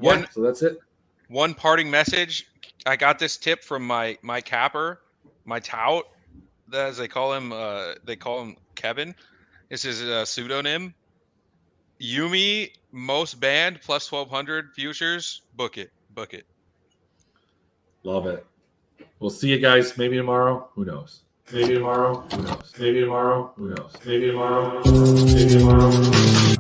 Yeah, One so that's it. one parting message. I got this tip from my capper, my tout, as they call him. They call him Kevin. This is a pseudonym. Yumi most banned plus 1200 futures. Book it. Love it. We'll see you guys maybe tomorrow. Who knows? Maybe tomorrow. Who knows? Maybe tomorrow. Who knows? Maybe tomorrow. Maybe tomorrow.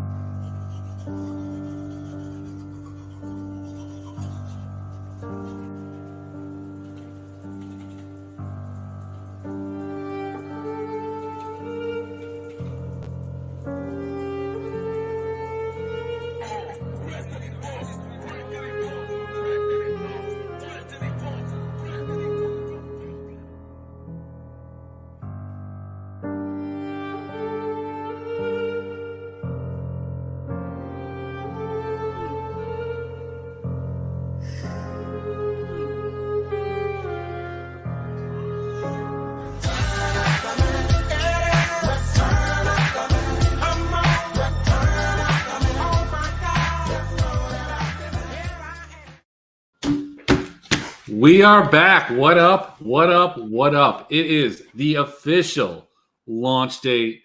We are back. What up? What up? What up? It is the official launch date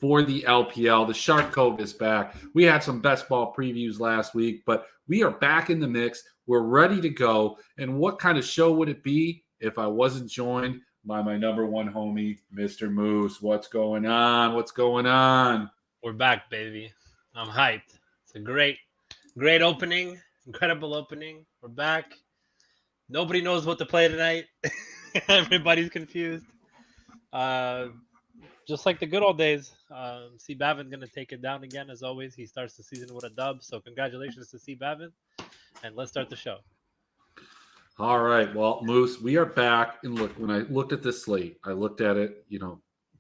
for the LPL. The Shark Cove is back. We had some best ball previews last week, but we are back in the mix. We're ready to go. And what kind of show would it be if I wasn't joined by my number one homie, Mr. Moose? What's going on? What's going on? We're back, baby. I'm hyped. It's a great opening. Incredible opening. We're back. Nobody knows what to play tonight. Everybody's confused. Just like the good old days. C. Bavin going to take it down again, as always. He starts the season with a dub. So congratulations to C. Bavin. And let's start the show. All right. Well, Moose, we are back. And look, when I looked at this slate, I looked at it,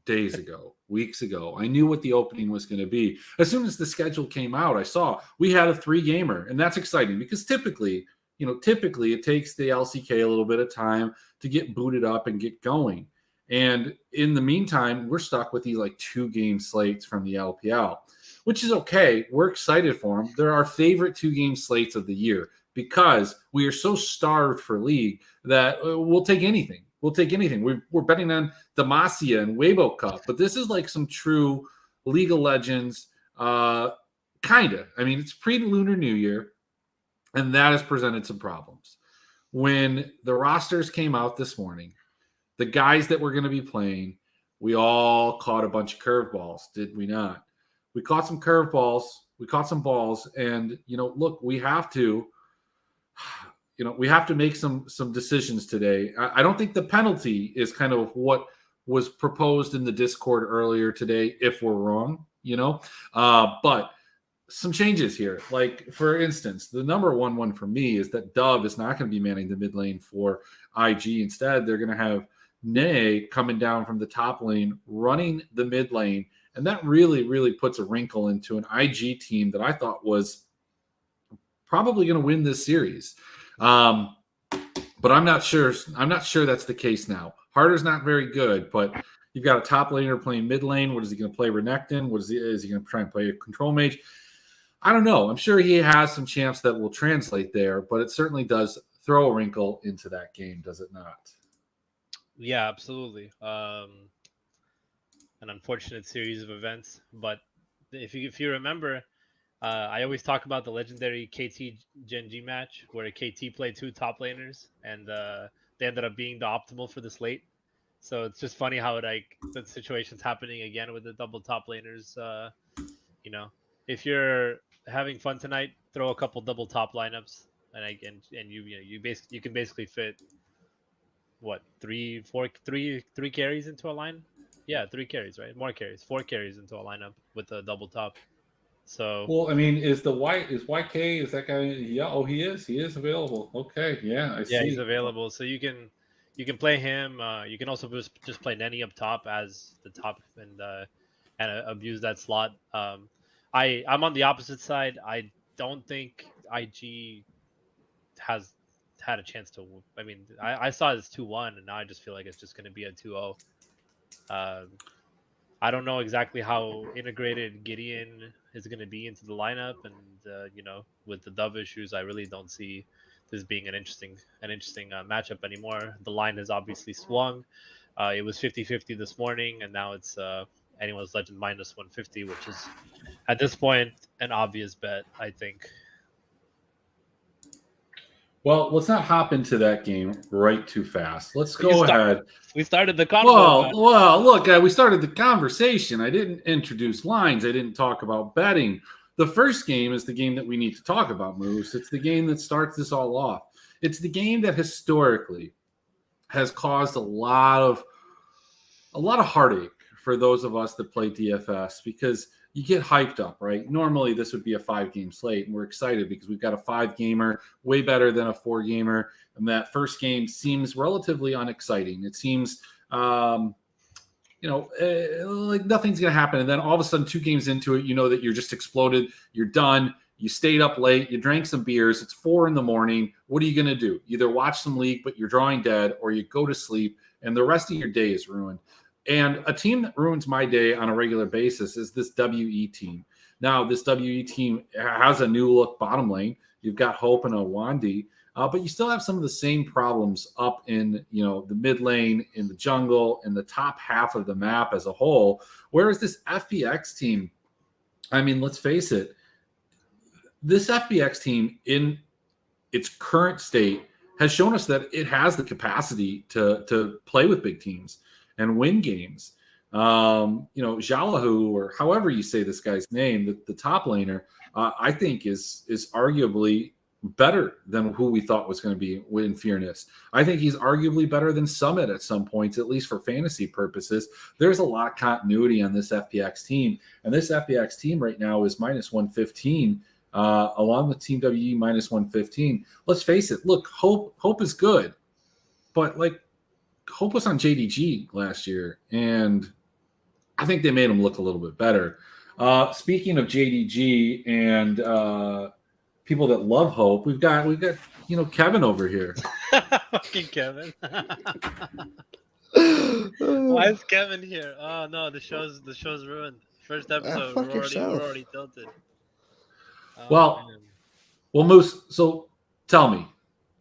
days ago, weeks ago. I knew what the opening was going to be. As soon as the schedule came out, I saw we had a 3-gamer. And that's exciting because typically it takes the LCK a little bit of time to get booted up and get going. And in the meantime, we're stuck with these 2-game slates from the LPL, which is okay. We're excited for them. They're our favorite 2-game slates of the year because we are so starved for league that we'll take anything. We'll take anything. We're betting on Demacia and Weibo Cup, but this is like some true League of Legends, kind of. I mean, it's pre-Lunar New Year. And that has presented some problems. When the rosters came out this morning, the guys that were going to be playing, we all caught a bunch of curveballs, did we not? We caught some curveballs. We caught some balls. And, look, we have to make some decisions today. I don't think the penalty is kind of what was proposed in the Discord earlier today, if we're wrong, but some changes here. Like, for instance, the number one for me is that Dove is not going to be manning the mid lane for IG. Instead, they're going to have Nay coming down from the top lane, running the mid lane. And that really, really puts a wrinkle into an IG team that I thought was probably going to win this series. But I'm not sure. I'm not sure that's the case now. Harder's not very good, but you've got a top laner playing mid lane. What is he going to play Renekton? Is he going to try and play a control mage? I don't know. I'm sure he has some champs that will translate there, but it certainly does throw a wrinkle into that game, does it not? Yeah, absolutely. An unfortunate series of events, but if you remember, I always talk about the legendary KT Gen G match where KT played 2 top laners and they ended up being the optimal for the slate. So it's just funny how the situation's happening again with the double top laners. If you're having fun tonight, throw a couple double top lineups, and you can basically fit three carries into a line. Yeah, 3 carries, right? More carries, 4 carries into a lineup with a double top. So well, I mean, is YK, is that guy? Yeah, oh, he is available. Okay, yeah, I see. Yeah, he's available, so you can play him. You can also just play Nenny up top as the top and abuse that slot. I'm on the opposite side. I don't think IG has had a chance to. I mean, I saw it as 2-1, and now I just feel like it's just going to be a 2-0. I I don't know exactly how integrated Gideon is going to be into the lineup, and with the Dove issues, I really don't see this being an interesting matchup anymore. The line has obviously swung. It was 50-50 this morning, and now it's anyone's legend minus 150, which is at this point an obvious bet, I think. Well, let's not hop into that game right too fast. Let's go ahead. We started the convo. Well, look, we started the conversation. I didn't introduce lines. I didn't talk about betting. The first game is the game that we need to talk about, Moose. It's the game that starts this all off. It's the game that historically has caused a lot of heartache for those of us that play DFS because you get hyped up, right? Normally, this would be a 5-game slate, and we're excited because we've got a 5-gamer, way better than a 4-gamer. And that first game seems relatively unexciting. It seems, like nothing's going to happen. And then all of a sudden, 2 games into it, you know that you're just exploded. You're done. You stayed up late. You drank some beers. It's 4 a.m. What are you going to do? Either watch some league, but you're drawing dead, or you go to sleep, and the rest of your day is ruined. And a team that ruins my day on a regular basis is this WE team. Now, this WE team has a new look bottom lane. You've got Hope and Awandi, but you still have some of the same problems up in the mid lane, in the jungle, in the top half of the map as a whole. Whereas this FPX team, I mean, let's face it, this FPX team in its current state has shown us that it has the capacity to play with big teams and win games. Jalahu, or however you say this guy's name, the top laner, I think is arguably better than who we thought was going to be in Fearness. I think he's arguably better than Summit at some points, at least for fantasy purposes. There's a lot of continuity on this FPX team, and this FPX team right now is minus 115, along with Team WE minus 115. Let's face it. Look, Hope is good, but Hope was on JDG last year, and I think they made him look a little bit better. Speaking of JDG and people that love Hope, we've got Kevin over here. Fucking Kevin. Why is Kevin here? Oh no, the show's ruined. First episode, we're already tilted. Well, Moose. So tell me,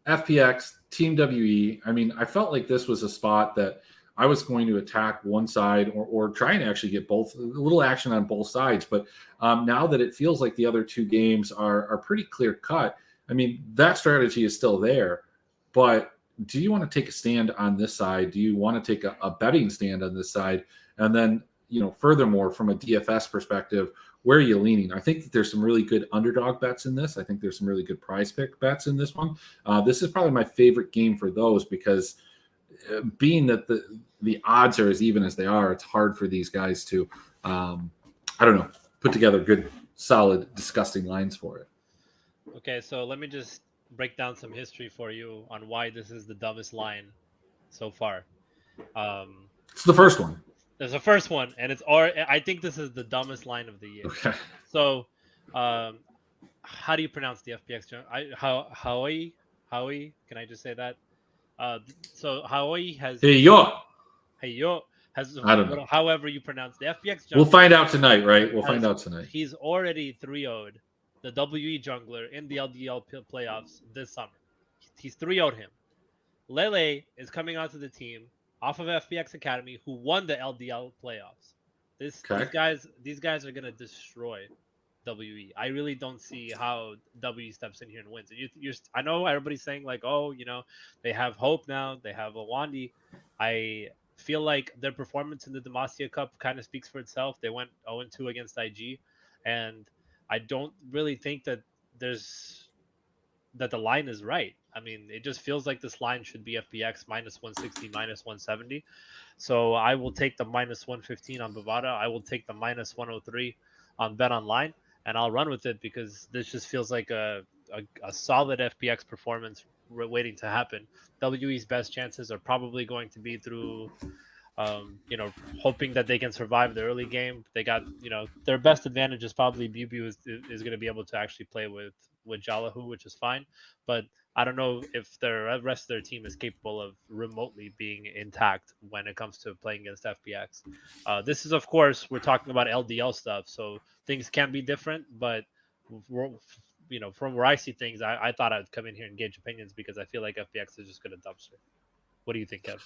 FPX. Team WE, I mean, I felt like this was a spot that I was going to attack one side or try and actually get a little action on both sides. But now that it feels like the other 2 games are pretty clear cut, I mean, that strategy is still there. But do you want to take a stand on this side? Do you want to take a betting stand on this side? And then, furthermore, from a DFS perspective, where are you leaning? I think that there's some really good underdog bets in this. I think there's some really good prize pick bets in this one. This is probably my favorite game for those because being that the odds are as even as they are, it's hard for these guys to, put together good, solid, disgusting lines for it. Okay, so let me just break down some history for you on why this is the dumbest line so far. It's the first one. There's a first one, and I think this is the dumbest line of the year. Okay. So, how do you pronounce the FPX? Hawaii? Can I just say that? So Hawaii has. Hey yo has. I don't know. However you pronounce the FPX. We'll find out tonight, right? We'll find out tonight. He's already 3-0'd the WE jungler in the LDL playoffs this summer. He's 3-0'd him. Lele is coming onto the team off of FPX Academy, who won the LDL playoffs. These guys are gonna destroy WE. I really don't see how WE steps in here and wins. I know everybody's saying they have Hope now, they have Awandi. I feel like their performance in the Demacia Cup kind of speaks for itself. They went 0-2 against IG, and I don't really think that the line is right. I mean, it just feels like this line should be FPX minus 160, minus 170. So I will take the minus 115 on Bovada. I will take the minus 103 on Bet Online, and I'll run with it because this just feels like a solid FPX performance waiting to happen. WE's best chances are probably going to be through, hoping that they can survive the early game. They got, their best advantage is probably BB is going to be able to actually play with Jalahu, which is fine. But I don't know if the rest of their team is capable of remotely being intact when it comes to playing against FPX. This is, of course, we're talking about LDL stuff, so things can be different. But from where I see things, I thought I'd come in here and gauge opinions because I feel like FPX is just going to dumpster. What do you think, Kev?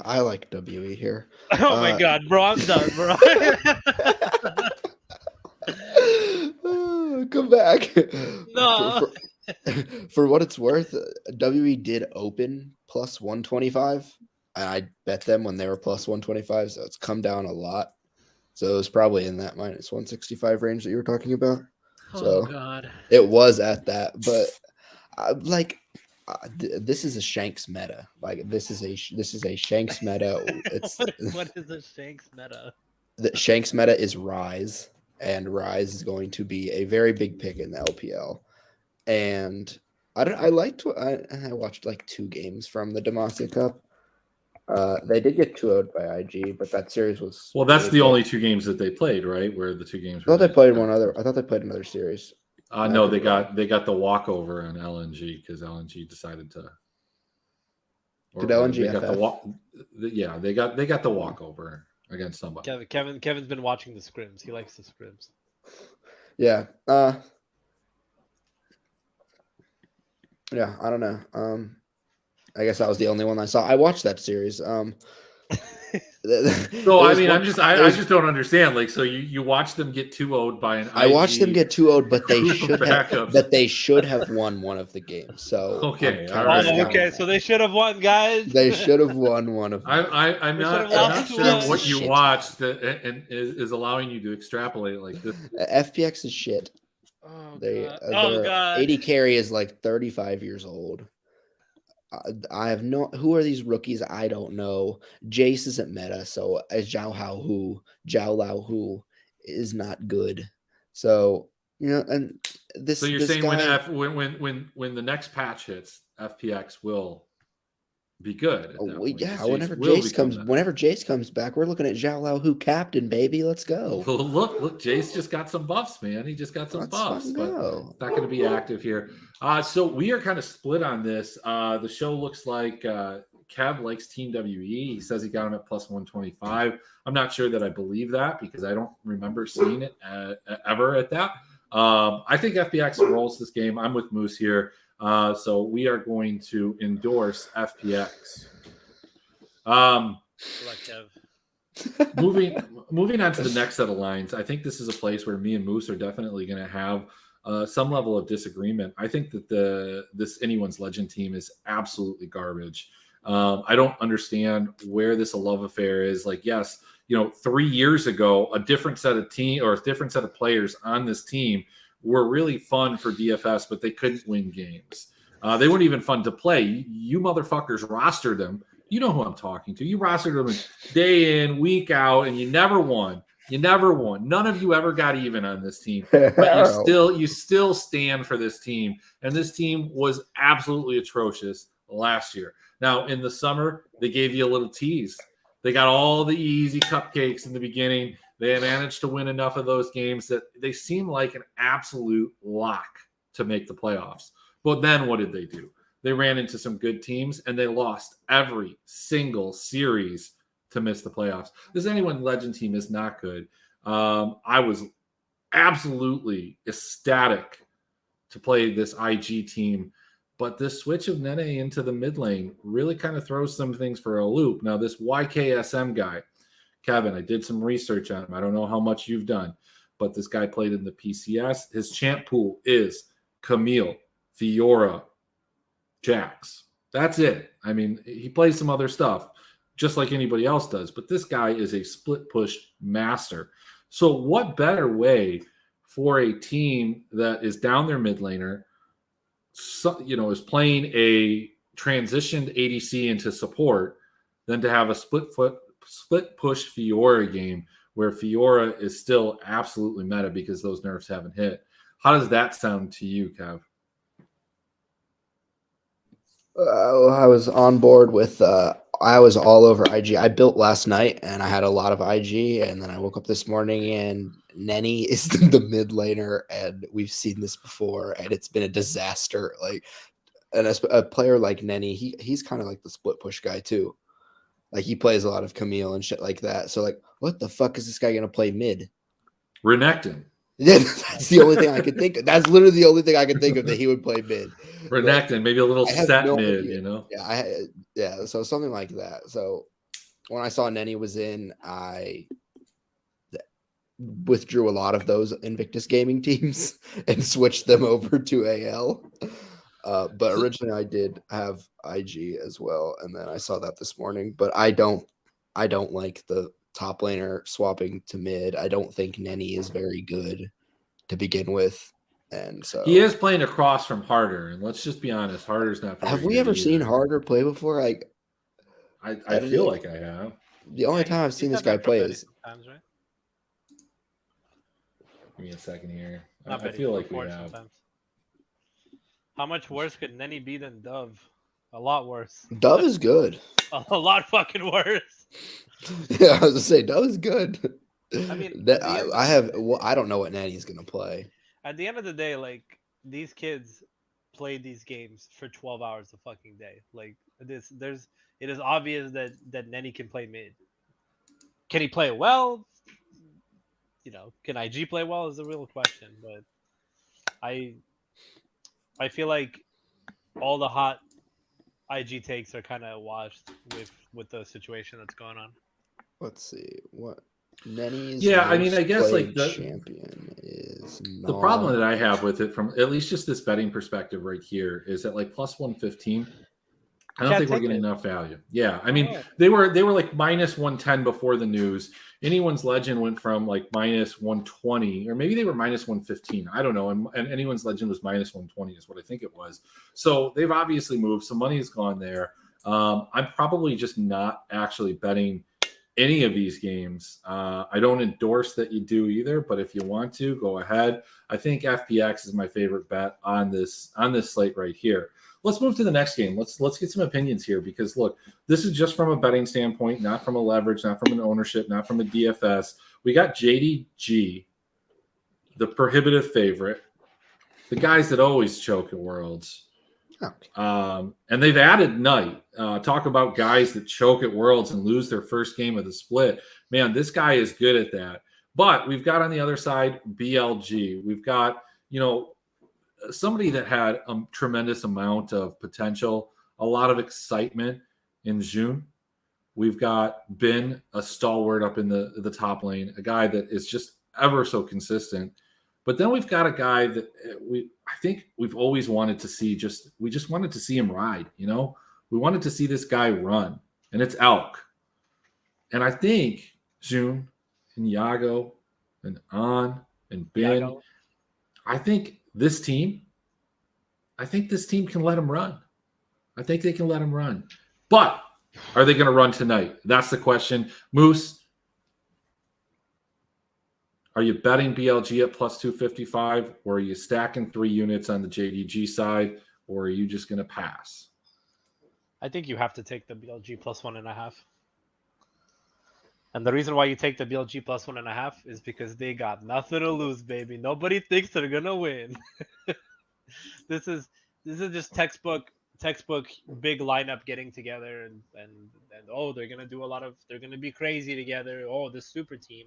I like WE here. Oh my God, bro, I'm done, bro. Come back. No. For what it's worth, WE did open plus 125. I bet them when they were plus 125, so it's come down a lot. So it was probably in that minus 165 range that you were talking about. Oh God. It was at that, but this is a Shanks meta. Like this is a Shanks meta. It's what is a Shanks meta? The Shanks meta is Rise, and Rise is going to be a very big pick in the LPL. And I watched like 2 games from the Demacia Cup. They did get 2-0'd by IG, but that series was That's really the good. only 2 games that they played, right? Where the 2 games. I thought they played one other. I thought they played another series. No, they got the walkover on LNG because LNG decided to. Did LNG they got FF? they got the walkover against somebody. Kevin's been watching the scrims. He likes the scrims. Yeah. Yeah, I don't know. I guess that was the only one I saw. I watched that series. So I mean, I just don't understand. Like, so you watched them get 2-0'd by an. I watched them get 2-0'd, but they backups. should have won one of the games. So okay, okay, so they should have won, guys. They should have won one of them. I'm not sure what you watched that and is allowing you to extrapolate like this. FPX is shit. Oh, Their God. AD carry is like 35 years old. I have no. Who are these rookies? I don't know. Jace isn't meta, so as Zhao Lao Hu is not good. So and this. So you're this saying guy, when the next patch hits, FPX will be good. Whenever Jace comes back, we're looking at Zhao Lao Hu captain, baby. Let's go. Well, look, Jace just got some buffs, man. He just got some buffs, but it's not going to be active here. So we are kind of split on this. The show looks like Kev likes Team WE. He says he got him at plus 125. I'm not sure that I believe that because I don't remember seeing it ever at that. I think FPX rolls this game. I'm with Moose here. So we are going to endorse FPX. Moving on to the next set of lines. I think this is a place where me and Moose are definitely going to have some level of disagreement. I think that this Anyone's Legend team is absolutely garbage. I don't understand where this love affair is. Like, yes, 3 years ago, a different set of players on this team were really fun for DFS, but they couldn't win games. They weren't even fun to play. You motherfuckers rostered them. You know who I'm talking to. You rostered them day in, week out, and you never won. None of you ever got even on this team. But you still stand for this team. And this team was absolutely atrocious last year. Now, in the summer, they gave you a little tease. They got all the easy cupcakes in the beginning. They managed to win enough of those games that they seem like an absolute lock to make the playoffs. But then what did they do? They ran into some good teams, and they lost every single series to miss the playoffs. This Anyone Legend team is not good. I was absolutely ecstatic to play this IG team, but this switch of Nene into the mid lane really kind of throws some things for a loop. Now, this YKSM guy, Kevin, I did some research on him. I don't know how much you've done, but this guy played in the PCS. His champ pool is Camille, Fiora, Jax. That's it. I mean, he plays some other stuff just like anybody else does, but this guy is a split push master. So what better way for a team that is down their mid laner, is playing a transitioned ADC into support than to have a split push Fiora game where Fiora is still absolutely meta because those nerfs haven't hit. How does that sound to you, Kev? I was on board with I was all over IG. I built last night and I had a lot of IG, and then I woke up this morning and Nenny is the mid laner, and we've seen this before, and it's been a disaster. Like, and a player like Nenny, he's kind of like the split push guy too. Like, he plays a lot of Camille and shit like that. So, like, what the fuck is this guy gonna play mid? Renekton. Yeah, that's the only thing I could think of. That's literally the only thing I could think of that he would play mid. Renekton, maybe a little I have set no mid, idea. you know? Yeah, so something like that. So when I saw Nenny was in, I withdrew a lot of those Invictus Gaming teams and switched them over to AL. But originally I did have IG as well, and then I saw that this morning. But I don't like the top laner swapping to mid. I don't think Nenny is very good to begin with, and so He is playing across from Harder, and let's just be honest, Harder's not very have we good ever seen either. Harder play before? Like, I feel like I have. the only time I've seen this guy play is sometimes, right? Give me a second here. Not I Betty, feel like we Ford have. sometimes. How much worse could Nenny be than Dove? A lot worse. Dove is good. A lot fucking worse. Yeah, I was gonna say Dove is good. I mean, That, at the end I of have. the day- Well, I don't know what Nanny's gonna play. At the end of the day, like, these kids play these games for 12 hours a fucking day. Like, it is obvious that Nenny can play mid. Can he play well? You know, can IG play well is the real question. But I feel like all the hot IG takes are kind of washed with the situation that's going on. Let's see what Nenny's. Yeah, I mean, I most guess, like, played champion is The problem that I have with it, from at least just this betting perspective right here, is that like plus 115, I don't Can't think we're take getting it. enough value. Yeah, I mean, Oh. they were like minus 110 before the news. Anyone's Legend went from like minus 120, or maybe they were minus 115. I don't know. And Anyone's Legend was minus 120 is what I think it was. So they've obviously moved. Some money has gone there. I'm probably just not actually betting any of these games. I don't endorse that you do either, but if you want to, go ahead. I think FPX is my favorite bet on this slate right here. Let's move to the next game. Let's get some opinions here, because look, this is just from a betting standpoint, not from a leverage, not from an ownership, not from a DFS. We got JDG, the prohibitive favorite, the guys that always choke at Worlds. Okay. And they've added Knight. Talk about guys that choke at Worlds and lose their first game of the split. Man, this guy is good at that. But we've got on the other side BLG. We've got, somebody that had a tremendous amount of potential, a lot of excitement in June. We've got Bin, a stalwart up in the top lane, a guy that is just ever so consistent. But then we've got a guy that I think we've always wanted to see. We just wanted to see him ride. We wanted to see this guy run, and it's Elk. And I think June and Yago and An and Bin. Yago. I think this team can let him run. I think they can let him run. But are they going to run tonight? That's the question. Moose, are you betting BLG at plus 255, or are you stacking 3 units on the JDG side, or are you just going to pass? I think you have to take the BLG plus 1.5. And the reason why you take the BLG plus 1.5 is because they got nothing to lose, baby. Nobody thinks they're gonna win. This is just textbook big lineup getting together and oh, they're gonna be crazy together. Oh, this super team.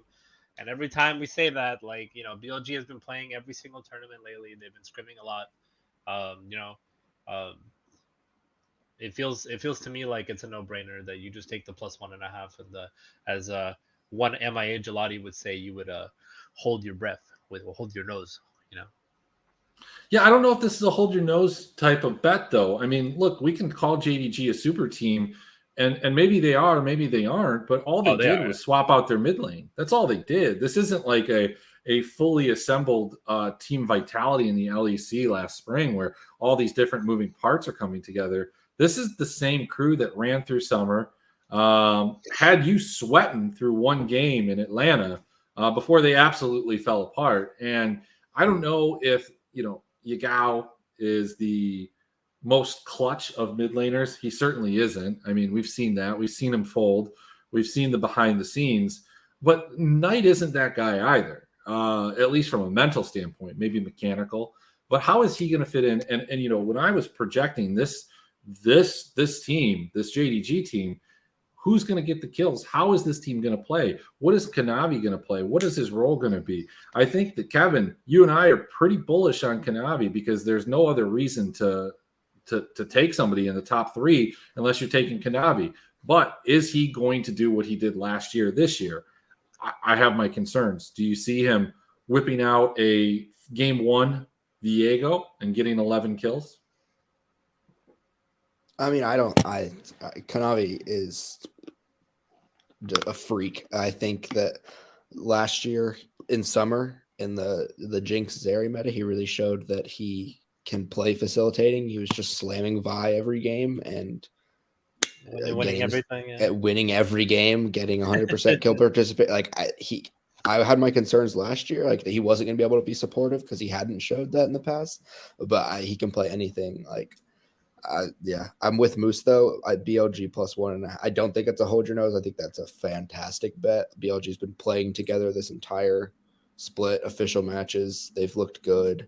And every time we say that, like, BLG has been playing every single tournament lately. They've been scrimming a lot. It feels to me like it's a no-brainer that you just take the plus 1.5, and as one MIA Gelati would say, you would hold your breath, hold your nose. Yeah, I don't know if this is a hold your nose type of bet, though. I mean, look, we can call JDG a super team, and maybe they are, maybe they aren't, but all they did was swap out their mid lane. That's all they did. This isn't like a fully assembled team vitality in the LEC last spring, where all these different moving parts are coming together. This is the same crew that ran through summer, had you sweating through one game in Atlanta before they absolutely fell apart. And I don't know if, Yagao is the most clutch of mid laners. He certainly isn't. I mean, we've seen that. We've seen him fold. We've seen the behind the scenes. But Knight isn't that guy either. at least from a mental standpoint, maybe mechanical. But how is he going to fit in? And you know, when I was projecting this team, this JDG team, who's going to get the kills? How is this team going to play? What is Kanavi going to play? What is his role going to be? I think that, Kevin, you and I are pretty bullish on Kanavi because there's no other reason to take somebody in the top 3 unless you're taking Kanavi. But is he going to do what he did last year, this year? I have my concerns. Do you see him whipping out a game 1 Viego and getting 11 kills? I mean, Kanavi is a freak. I think that last year in summer in the Jinx Zeri meta, he really showed that he can play facilitating. He was just slamming Vi every game and winning everything. Winning every game, getting 100% kill participate. Like I had my concerns last year, like that he wasn't going to be able to be supportive because he hadn't showed that in the past. But he can play anything. Like, yeah, I'm with Moose though. BLG +1.5. I don't think it's a hold your nose. I think that's a fantastic bet. BLG's been playing together this entire split, official matches. They've looked good.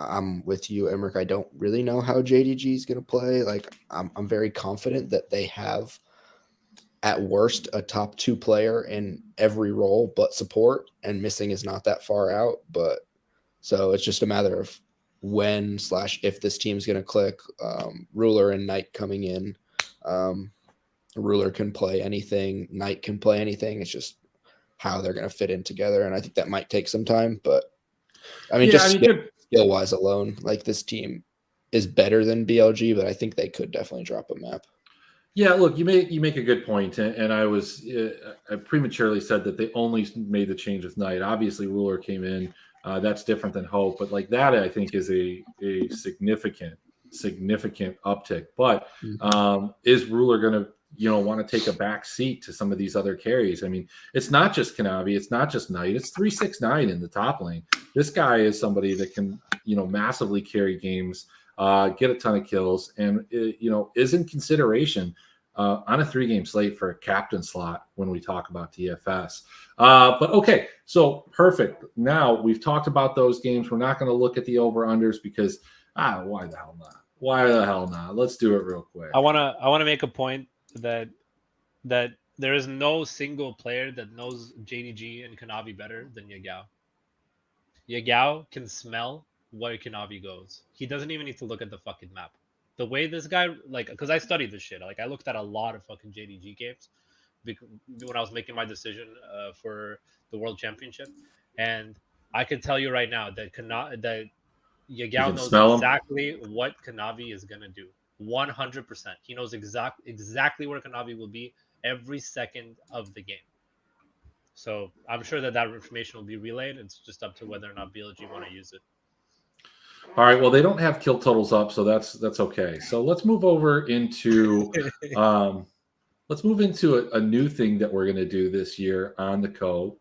I'm with you, Emrick. I don't really know how JDG is going to play. Like, I'm very confident that they have, at worst, a top 2 player in every role but support, and missing is not that far out. But so it's just a matter of when/if this team's going to click. Ruler and Knight coming in. Ruler can play anything. Knight can play anything. It's just how they're going to fit in together, and I think that might take some time. But I mean, skill-wise alone, like, this team is better than BLG, but I think they could definitely drop a map. Yeah, look, you make a good point, and I prematurely said that they only made the change with Knight. Obviously, Ruler came in. That's different than Hope, but like that, I think is a significant uptick. But is Ruler going to want to take a back seat to some of these other carries? I mean, it's not just Kanavi, it's not just Knight, it's 369 in the top lane. This guy is somebody that can massively carry games, get a ton of kills, and is in consideration on a 3-game slate for a captain slot when we talk about DFS. But okay, so perfect. Now we've talked about those games. We're not going to look at the over-unders because why the hell not? Why the hell not? Let's do it real quick. I wanna make a point that there is no single player that knows JDG and Kanavi better than Yagao. Yagao can smell where Kanavi goes. He doesn't even need to look at the fucking map. The way this guy, because I studied this shit. Like, I looked at a lot of fucking JDG games when I was making my decision for the World Championship, and I can tell you right now that Yagao knows exactly what Kanavi is gonna do. 100%. He knows exactly where Kanavi will be every second of the game. So I'm sure that information will be relayed. It's just up to whether or not BLG want to use it. All right. Well, they don't have kill totals up, so that's okay. So let's move over into a new thing that we're going to do this year on the Cove.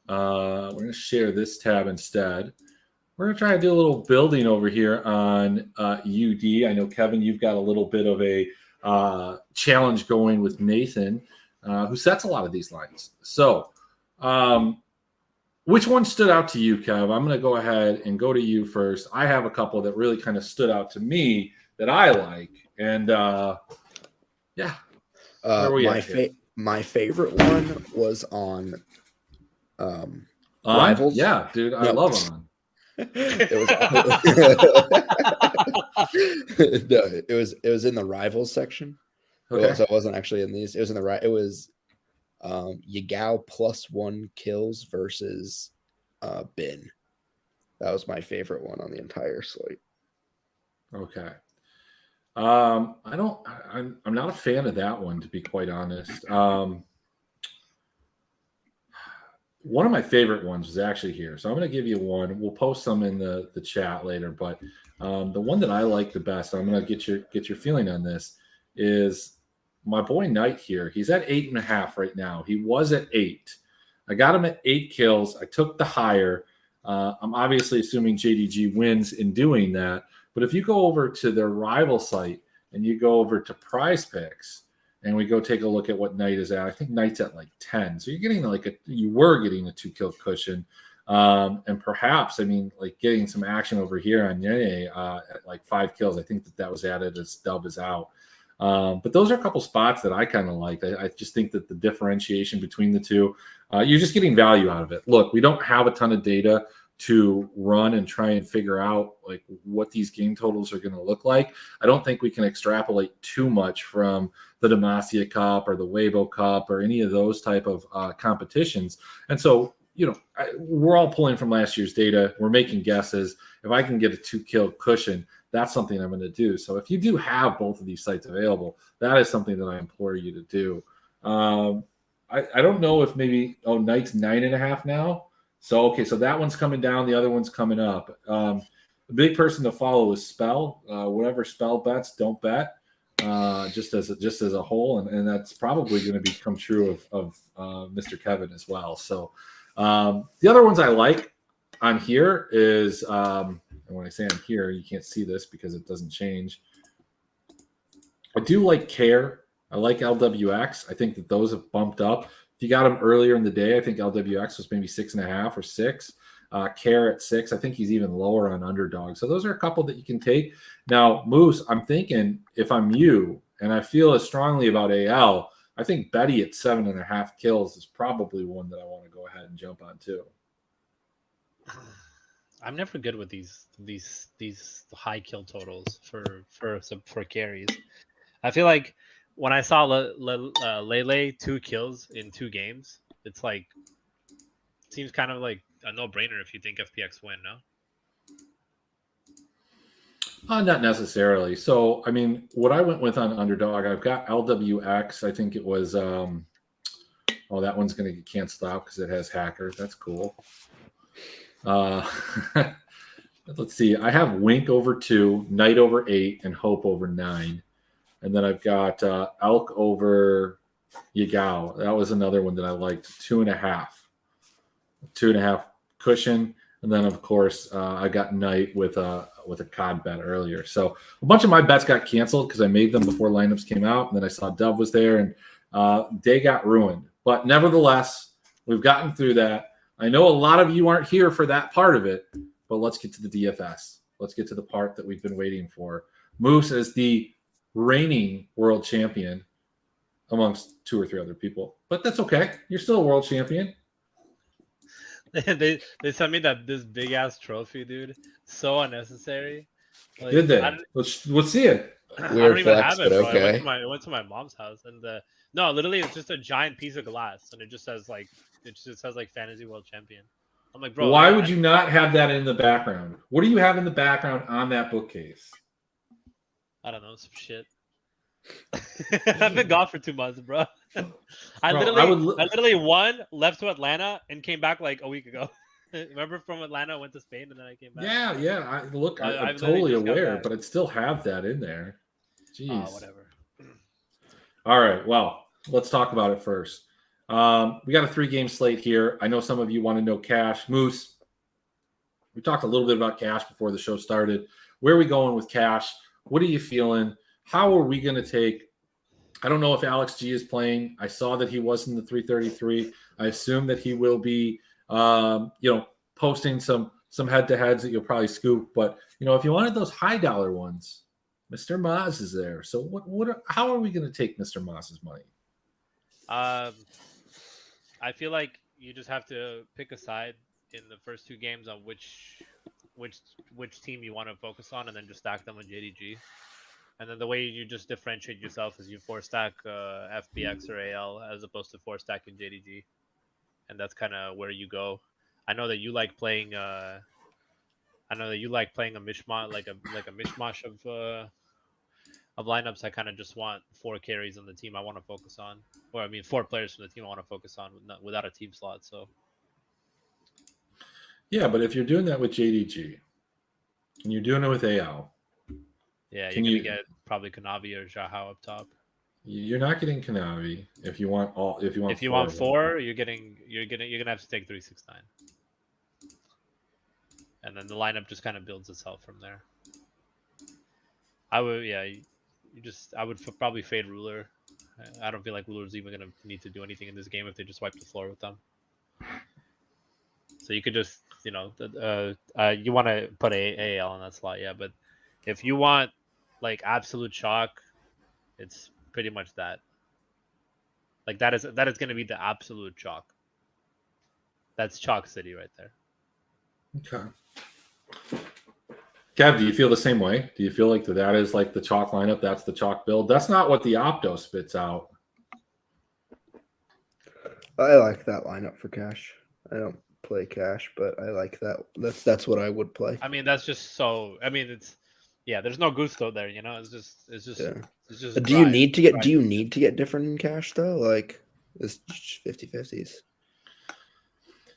We're going to share this tab instead. We're going to try to do a little building over here on UD. I know, Kevin, you've got a little bit of a challenge going with Nathan, who sets a lot of these lines. So which one stood out to you, Kev? I'm going to go ahead and go to you first. I have a couple that really kind of stood out to me that I like. And yeah. My favorite one was on Rivals. Yeah, dude, I love On. It was in the Rivals section. Okay. So it wasn't actually in these. It was in the It was Yagao +1 kills versus Bin. That was my favorite one on the entire slate. Okay. I'm not a fan of that one, to be quite honest. One of my favorite ones is actually here. So I'm going to give you one. We'll post some in the chat later, but the one that I like the best, I'm going to get your feeling on this, is my boy Knight here. He's at 8.5 right now. He was at 8. I got him at 8 kills. I took the higher. I'm obviously assuming JDG wins in doing that. But if you go over to their rival site and you go over to Prize Picks, and we go take a look at what Knight is at. I think Knight's at like 10. So you're getting you were getting a 2-kill cushion. And perhaps, I mean, like getting some action over here on Yene at like 5 kills. I think that was added as Dub is out. But those are a couple spots that I kind of like. I just think that the differentiation between the two, you're just getting value out of it. Look, we don't have a ton of data to run and try and figure out like what these game totals are going to look like. I don't think we can extrapolate too much from the Demacia Cup or the Weibo Cup or any of those type of competitions. And so, we're all pulling from last year's data. We're making guesses. If I can get a 2-kill cushion, that's something I'm going to do. So if you do have both of these sites available, that is something that I implore you to do. I don't know if Knight's 9.5 now. So, okay, so that one's coming down. The other one's coming up. The big person to follow is Spell. Whatever Spell bets, don't bet. Just as a whole, and that's probably going to become true of Mr. Kevin as well. So the other ones I like on here is, and when I say on here, you can't see this because it doesn't change. I do like Care. I like LWX. I think that those have bumped up. If you got them earlier in the day, I think LWX was maybe 6.5 or 6. Care at 6. I think he's even lower on Underdog. So those are a couple that you can take. Now, Moose, I'm thinking if I'm you and I feel as strongly about AL, I think Betty at 7.5 kills is probably one that I want to go ahead and jump on too. I'm never good with these high kill totals for carries. I feel like when I saw Lele 2 kills in 2 games, it's like seems kind of like a no-brainer if you think FPX win, no? Not necessarily. So, I mean, what I went with on Underdog, I've got LWX. I think it was, that one's going to get canceled out because it has hackers. That's cool. Let's see. I have Wink over 2, Knight over 8, and Hope over 9. And then I've got Elk over Yagao. That was another one that I liked. 2.5. 2.5 cushion. And then, of course, I got Knight with a COD bet earlier. So a bunch of my bets got canceled because I made them before lineups came out. And then I saw Dove was there, and they got ruined. But nevertheless, we've gotten through that. I know a lot of you aren't here for that part of it, but let's get to the DFS. Let's get to the part that we've been waiting for. Moose is the reigning world champion amongst 2 or 3 other people. But that's okay. You're still a world champion. they sent me this big ass trophy, dude. So unnecessary. Like, Did they? Let's see it. I Weird don't even flex, have it, but bro. okay. I went to my mom's house, and no, literally, it's just a giant piece of glass, and it just says like Fantasy World Champion. I'm like, bro, Why would you not have that in the background? What do you have in the background on that bookcase? I don't know, some shit. I've been gone for 2 months, bro. I literally won, left to Atlanta, and came back like a week ago. Remember from Atlanta, I went to Spain, and then I came back. Yeah. I'm I've totally just got aware, back. but I'd still have that in there. Jeez. Whatever. All right. Well, let's talk about it first. We got a 3-game slate here. I know some of you want to know cash. Moose, we talked a little bit about cash before the show started. Where are we going with cash? What are you feeling? How are we going to take? I don't know if Alex G is playing. I saw that he was in the 333. I assume that he will be, posting some head-to-heads that you'll probably scoop. But if you wanted those high dollar ones, Mr. Maz is there. So how are we going to take Mr. Maz's money? I feel like you just have to pick a side in the first 2 games on which team you want to focus on, and then just stack them on JDG. And then the way you just differentiate yourself is you 4-stack FPX or AL as opposed to 4-stacking JDG, and that's kind of where you go. I know that you like playing. A mishmash, like a mishmash of lineups. I kind of just want 4 carries on the team I want to focus on, 4 players from the team I want to focus on without a team slot. So. Yeah, but if you're doing that with JDG and you're doing it with AL. Yeah, you're gonna get probably Kanavi or Jahao up top. You're not getting Kanavi if you want 4, you're gonna have to take 369. And then the lineup just kind of builds itself from there. I would probably fade Ruler. I don't feel like Lula's even gonna need to do anything in this game if they just wipe the floor with them. So you could just, you want to put a AL in that slot, yeah. But if you want like absolute chalk, it's pretty much that. Like that is going to be the absolute chalk. That's chalk city right there. Okay. Kev, do you feel the same way? Do you feel like that is like the chalk lineup? That's the chalk build. That's not what the Opto spits out. I like that lineup for cash. I don't play cash, but I like that. That's what I would play. I mean, that's just so. I mean, there's no gusto there. It's just. Yeah. It's just. But do you need to get different in cash though? Like it's 50-50s.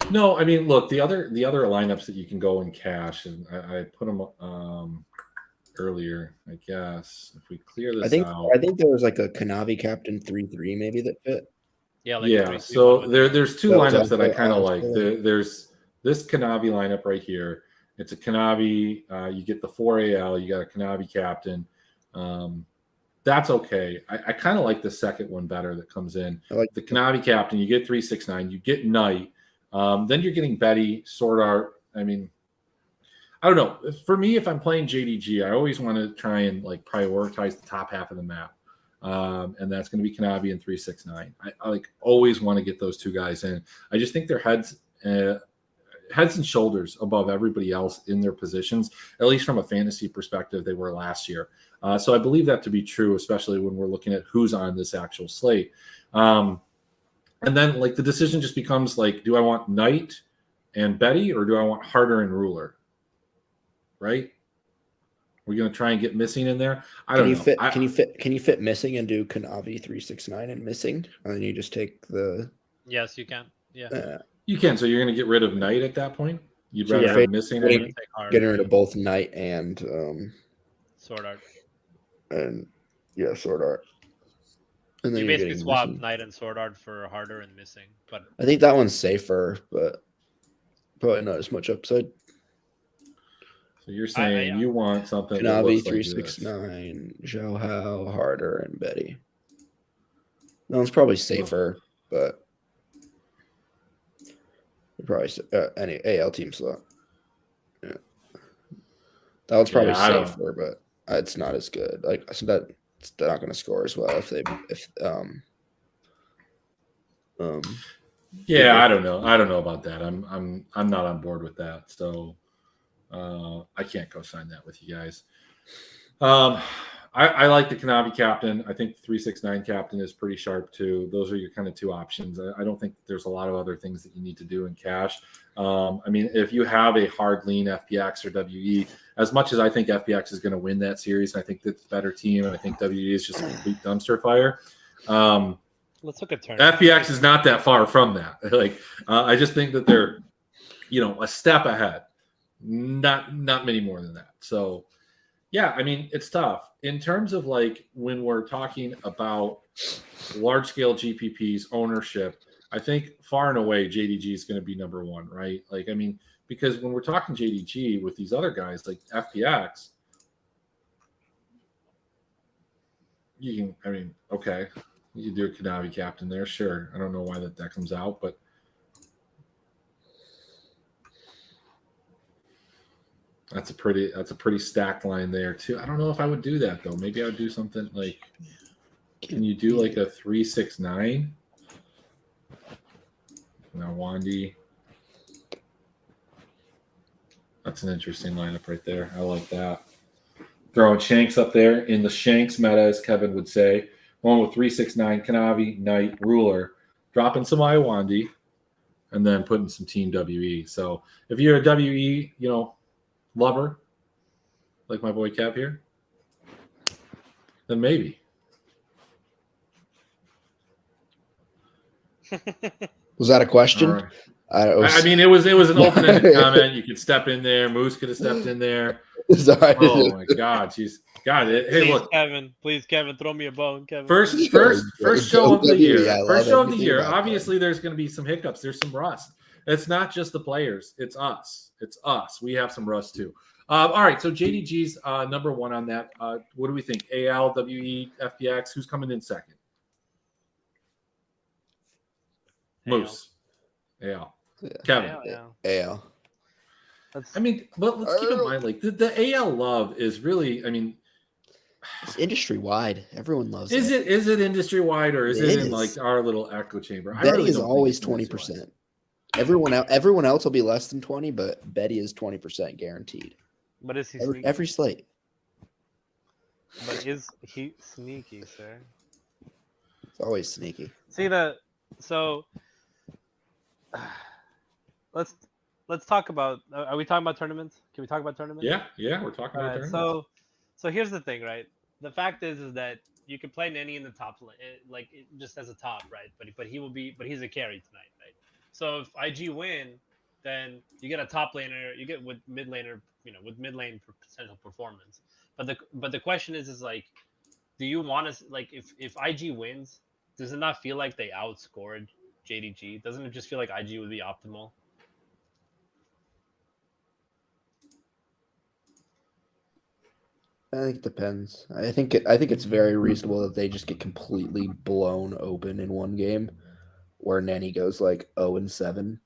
No, I mean, look, the other lineups that you can go in cash, and I put them earlier. I guess if we clear this out, I think there was like a Kanavi captain 3-3 maybe that fit. Yeah. Yeah. So there's two lineups that I kind of like. There's this Kanavi lineup right here. It's a Kanavi. You get the 4 AL. You got a Kanavi captain. That's okay. I kind of like the second one better that comes in. I like the Kanavi captain. You get 369. You get Knight. Then you're getting Betty, Sword Art. I mean, I don't know. For me, if I'm playing JDG, I always want to try and like prioritize the top half of the map. And that's going to be Kanavi and 369. I like always want to get those two guys in. I just think they're heads and shoulders above everybody else in their positions, at least from a fantasy perspective, they were last year. So I believe that to be true, especially when we're looking at who's on this actual slate. And then like the decision just becomes like, do I want Knight and Betty or do I want Harder and Ruler? Right? We're going to try and get Missing in there. I don't know. Can you fit Missing and do Kanavi 369 and Missing? And then you just take the. Yes, you can. Yeah. You can. So you're going to get rid of Knight at that point? You'd rather have Missing and getting rid of both Knight and Sword Art. And yeah, Sword Art. And then you basically swap Missing. Knight and Sword Art for Harder and Missing. But I think that one's safer, but probably not as much upside. So you're saying you want something Kanavi 369, Zhou, Harder, and Betty. That one's probably safer, but probably any AL team slot. Yeah, that one's probably safer, but it's not as good. Like so that it's not going to score as well Yeah, I don't know. I don't know about that. I'm not on board with that. So I can't co-sign that with you guys. I like the Kanavi captain. I think the 369 captain is pretty sharp too. Those are your kind of two options. I don't think there's a lot of other things that you need to do in cash. I mean, if you have a hard lean FPX or WE, as much as I think FPX is going to win that series, I think that's a better team, and I think WE is just a complete dumpster fire. Let's look at turn. FPX is not that far from that. Like, I just think that they're, a step ahead. Not many more than that. So, yeah, I mean, it's tough. In terms of like when we're talking about large scale GPPs ownership, I think far and away JDG is going to be number one, right? Like, I mean, because when we're talking JDG with these other guys like FPX, you can do a Kanavi captain there, sure. I don't know why that comes out, but that's a pretty stacked line there too. I don't know if I would do that though. Maybe I would do something like, can you do like a 369? Now Wandy. That's an interesting lineup right there. I like that. Throwing Shanks up there in the Shanks meta, as Kevin would say. Going with 369, Kanavi, Knight, Ruler, dropping some Iwandy, and then putting some Team WE. So if you're a WE, lover, like my boy Kev here, then maybe. Was that a question? Right. I mean, it was an open-ended comment. You could step in there. Moose could have stepped in there. Sorry. Oh my God, she's got it. Hey, look, please, Kevin, throw me a bone, Kevin. First show of the year. First show of the year. Obviously, there's going to be some hiccups. There's some rust. It's not just the players. It's us. We have some rust too. All right. So JDG's number one on that. What do we think? AL, WE, FPX. Who's coming in second? Moose. Yeah. Yeah. Kevin. Yeah. AL. I mean, but let's keep in mind, like the AL love is really, I mean, It's industry wide. Everyone loves is it. it industry wide or is it in is. like our little echo chamber? I Betty really is don't think always it's industry-wide. 20%. Everyone else will be less than 20, but Betty is 20% guaranteed. But is he Every, sneaky? every slate. But is he sneaky, sir? It's always sneaky. See so let's talk about. Are we talking about tournaments? Can we talk about tournaments? Yeah, we're talking about Alright, tournaments. so here's the thing, right? The fact is that you can play Nenny in the top, just as a top, right? But he's a carry tonight, right? So if IG win, then you get a top laner, you get with mid laner, with mid lane potential performance. But the question is like, do you want to like if IG wins, does it not feel like they outscored JDG? Doesn't it just feel like IG would be optimal? I think it depends. I think it's very reasonable that they just get completely blown open in one game, where Nenny goes like 0-7,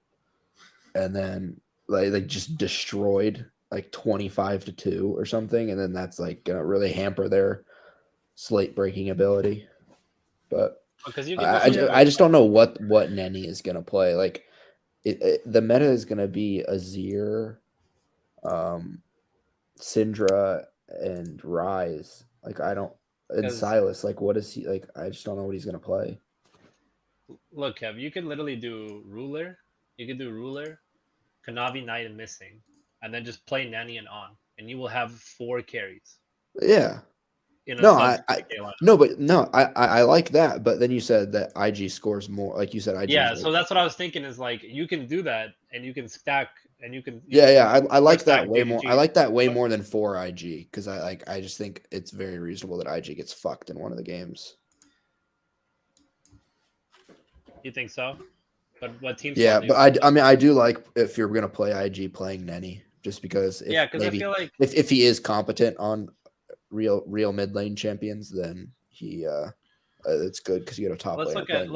and then like they just destroyed like 25-2 or something, and then that's like gonna really hamper their slate breaking ability. But Because you I just don't know what Nenny is gonna play. Like the meta is gonna be Azir, Syndra, and Rise. Like and 'Cause- Silas. Like what is he like? I just don't know what he's gonna play. Look, Kev, you can literally do Ruler. You can do Ruler, Kanavi, Knight, and Missing, and then just play Nanny and On, and you will have 4 carries. Yeah. In a No, sub I 50K lineup. no, but no, I like that. But then you said that IG scores more. Like you said, IG. Yeah, is so that's what I was thinking. Is like you can do that, and you can stack, and you can. Yeah. I like that stack way more. JDG. I like that way more than 4 IG because I just think it's very reasonable that IG gets fucked in one of the games. You think so? But what teams? Yeah, do? but I mean I do like if you're gonna play IG playing Nenny just because Yeah, because I feel like if he is competent on real mid lane champions, then he it's good because you get a top let's laner look playing at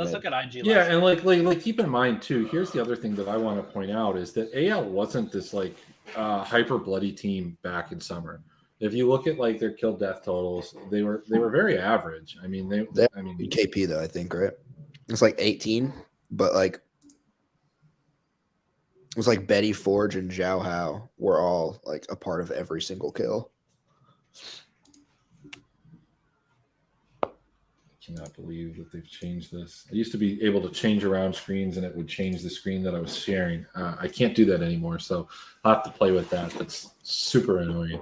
mid. IG. Yeah, last and like keep in mind too. Here's the other thing that I want to point out is that AL wasn't this like hyper bloody team back in summer. If you look at like their kill death totals, they were very average. I mean they KP though I think right. It's like 18, but like it was like Betty, Forge, and Zhao Hao were all like a part of every single kill. cannot believe that they've changed this. I used to be able to change around screens and it would change the screen that I was sharing. I can't do that anymore, so I'll have to play with that. That's super annoying.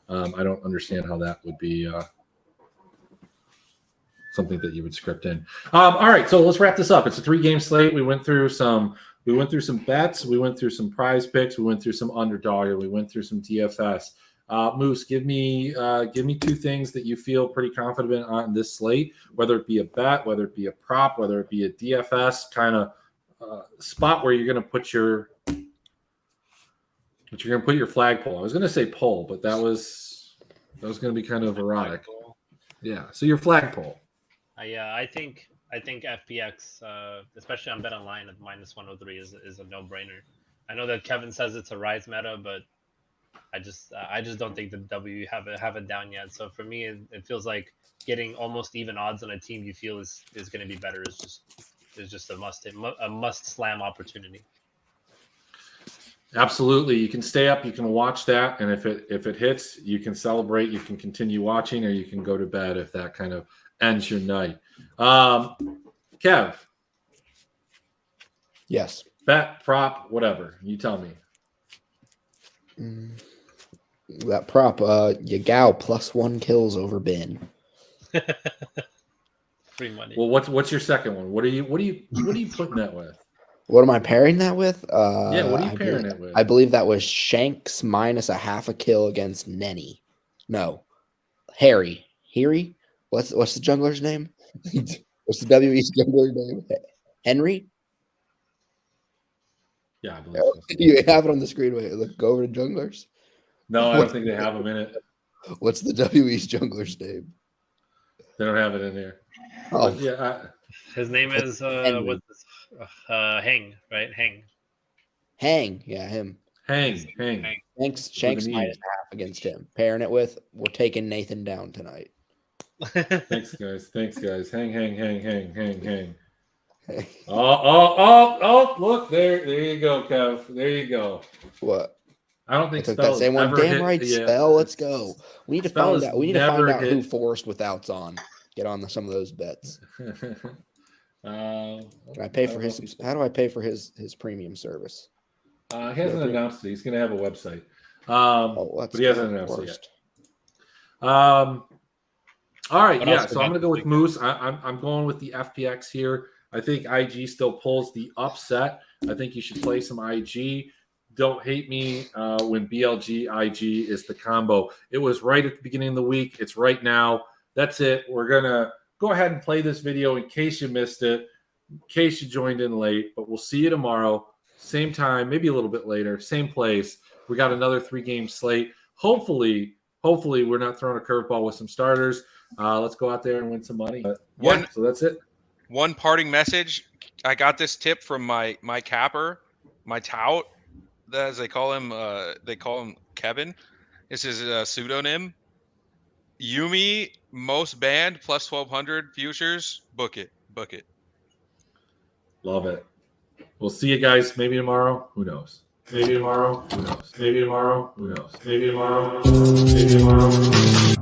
I don't understand how that would be something that you would script in. All right, so let's wrap this up. It's a 3-game slate. We went through some bets, we went through some prize picks, we went through some underdog, and we went through some DFS. Moose, give me 2 things that you feel pretty confident on this slate, whether it be a bet, whether it be a prop, whether it be a DFS kind of spot where you're going to put your flagpole. I was going to say pole, but that was going to be kind of erotic. Yeah, so your flagpole. Yeah, I think FPX, especially on Bet Online at -103, is a no-brainer. I know that Kevin says it's a Rise meta, but I just don't think the W have it down yet. So for me, it feels like getting almost even odds on a team you feel is going to be better is just a must slam opportunity. Absolutely, you can stay up, you can watch that, and if it hits, you can celebrate, you can continue watching, or you can go to bed if that kind of ends your night. Kev, yes, bet, prop, whatever, you tell me. That prop, Yagao +1 kills over Bin. Free money. Well, what's your second one? What are you putting that with? What am I pairing that with? Yeah, what are you pairing it with? I believe that was Shanks -0.5 a kill against Nenny. No, Harry. What's the jungler's name? What's the WE's jungler name? Henry? Yeah, I believe so. You have it on the screen. Wait, look, go over to junglers. No, I don't think they have them in it. What's the WE's jungler's name? They don't have it in there. Oh, But yeah, His name is Henry. what's Hang, right? Hang, yeah, him. Hang. Shanks knee. minus half against him. Pairing it with, we're taking Nathan down tonight. Thanks, guys. Hang. Oh, look, there you go, Kev. There you go. What? I don't I think took Spell that same one. ever Damn hit. right, Yeah, Spell. Let's go. We need to Spell find has out. We need to never find out who hit- forced without's on. Get on some of those bets. Can I pay for his? How do I pay for his premium service? He hasn't announced it. He's going to have a website. Let's but he hasn't go announced it first. yet. All right, What yeah. else we So I'm got going to go this with Moose. I'm going with the FPX here. I think IG still pulls the upset. I think you should play some IG. Don't hate me when BLG IG is the combo. It was right at the beginning of the week. It's right now. That's it. We're going to go ahead and play this video in case you missed it, in case you joined in late. But we'll see you tomorrow. Same time, maybe a little bit later. Same place. We got another 3-game slate. Hopefully we're not throwing a curveball with some starters. Let's go out there and win some money. So that's it. One parting message. I got this tip from my capper, my tout, as they call him Kevin. This is a pseudonym. Yumi most banned plus 1200 futures. Book it. Love it. We'll see you guys maybe tomorrow. Who knows? Maybe tomorrow. Who knows? Maybe tomorrow. Who knows? Maybe tomorrow. Maybe tomorrow.